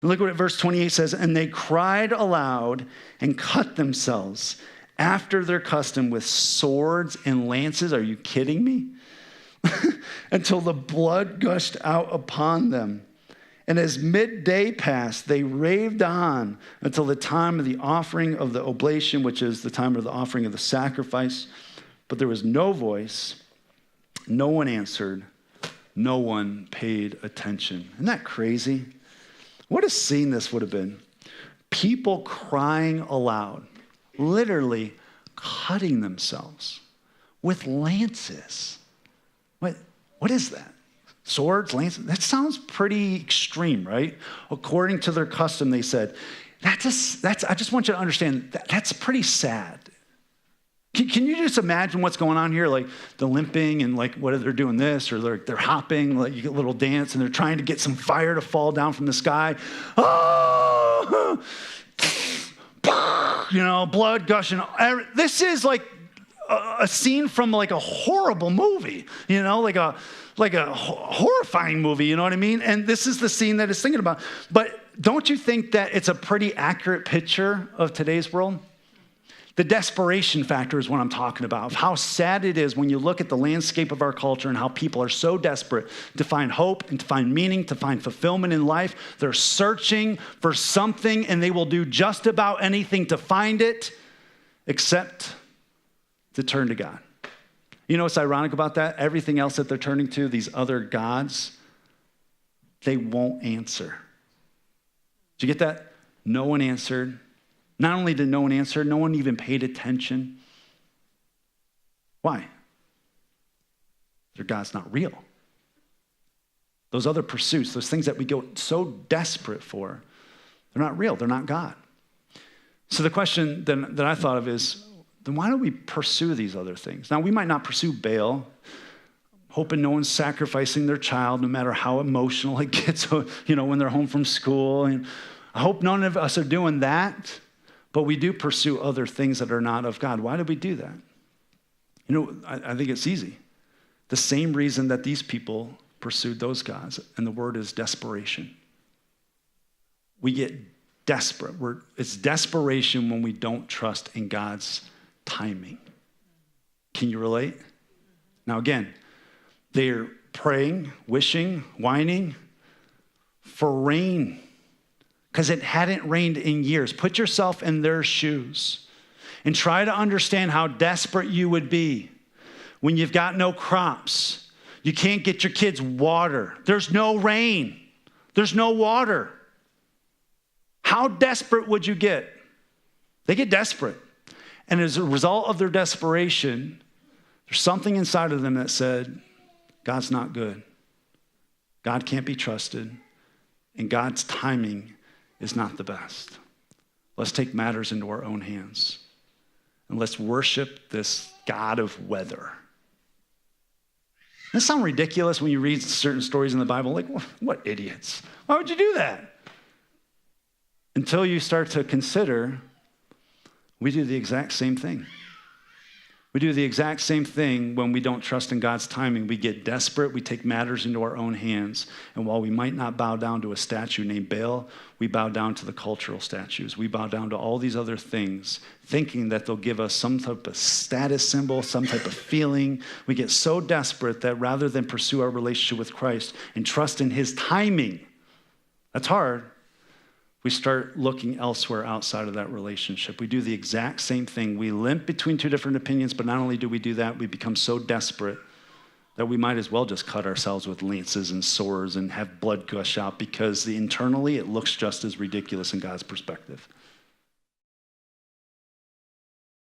Look what verse 28 says. And they cried aloud and cut themselves after their custom with swords and lances. Are you kidding me? Until the blood gushed out upon them. And as midday passed, they raved on until the time of the offering of the oblation, which is the time of the offering of the sacrifice. But there was no voice, no one answered, no one paid attention. Isn't that crazy? What a scene this would have been. People crying aloud, literally cutting themselves with lances. What is that? Swords, lances? That sounds pretty extreme, right? According to their custom, they said, I just want you to understand, that's pretty sad. Can you just imagine what's going on here? Like the limping and like what they're doing this, or they're hopping, like you get a little dance and they're trying to get some fire to fall down from the sky. Oh, blood gushing. This is like a scene from like a horrible movie, like a horrifying movie, you know what I mean? And this is the scene that it's thinking about. But don't you think that it's a pretty accurate picture of today's world? The desperation factor is what I'm talking about, of how sad it is when you look at the landscape of our culture and how people are so desperate to find hope and to find meaning, to find fulfillment in life. They're searching for something and they will do just about anything to find it except to turn to God. You know what's ironic about that? Everything else that they're turning to, these other gods, they won't answer. Did you get that? No one answered. Not only did no one answer, no one even paid attention. Why? Their God's not real. Those other pursuits, those things that we go so desperate for, they're not real. They're not God. So the question that I thought of is, then why don't we pursue these other things? Now, we might not pursue Baal, hoping no one's sacrificing their child, no matter how emotional it gets, when they're home from school. And I hope none of us are doing that. But we do pursue other things that are not of God. Why do we do that? I think it's easy. The same reason that these people pursued those gods, and the word is desperation. We get desperate. It's desperation when we don't trust in God's timing. Can you relate? Now again, they're praying, wishing, whining for rain, because it hadn't rained in years. Put yourself in their shoes and try to understand how desperate you would be when you've got no crops. You can't get your kids water. There's no rain. There's no water. How desperate would you get? They get desperate. And as a result of their desperation, there's something inside of them that said, God's not good. God can't be trusted. And God's timing is not the best. Let's take matters into our own hands. And let's worship this God of weather. Doesn't that sound ridiculous when you read certain stories in the Bible? Like, what idiots? Why would you do that? Until you start to consider, we do the exact same thing. We do the exact same thing when we don't trust in God's timing. We get desperate. We take matters into our own hands. And while we might not bow down to a statue named Baal, we bow down to the cultural statues. We bow down to all these other things, thinking that they'll give us some type of status symbol, some type of feeling. We get so desperate that rather than pursue our relationship with Christ and trust in his timing, that's hard, we start looking elsewhere outside of that relationship. We do the exact same thing. We limp between two different opinions, but not only do we do that, we become so desperate that we might as well just cut ourselves with lances and swords and have blood gush out, because internally it looks just as ridiculous in God's perspective.